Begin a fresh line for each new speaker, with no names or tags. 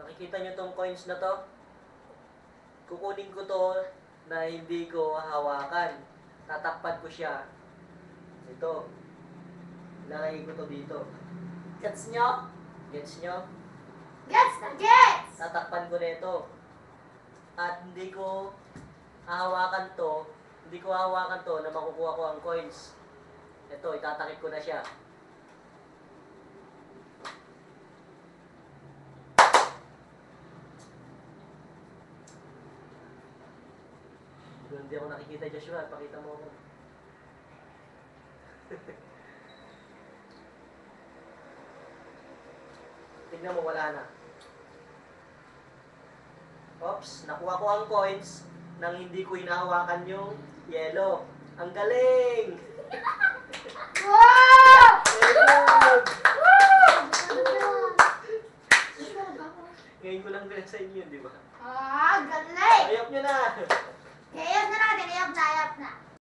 Nakikita nyo tong coins na to? Kukunin ko to na hindi ko hawakan. Tatakpan ko siya. Ito. Ilalagay ko to dito.
Gets nyo?
Gets nyo?
Gets na gets!
Tatakpan ko nito. At hindi ko hahawakan to. Hindi ko hahawakan to na makukuha ko ang coins. Ito, itatakip ko na siya. Hindi ako nakikita, Joshua. Pakita mo ako. Tignan mo, wala na. Oops, nakuha ko ang coins nang hindi ko hinahawakan yung yellow. Ang galing!
Wow!
Ngayon ko lang bilang sa inyo, di ba?
Ah, galing!
Ayop nyo na!
Ayop na natin, ayop na.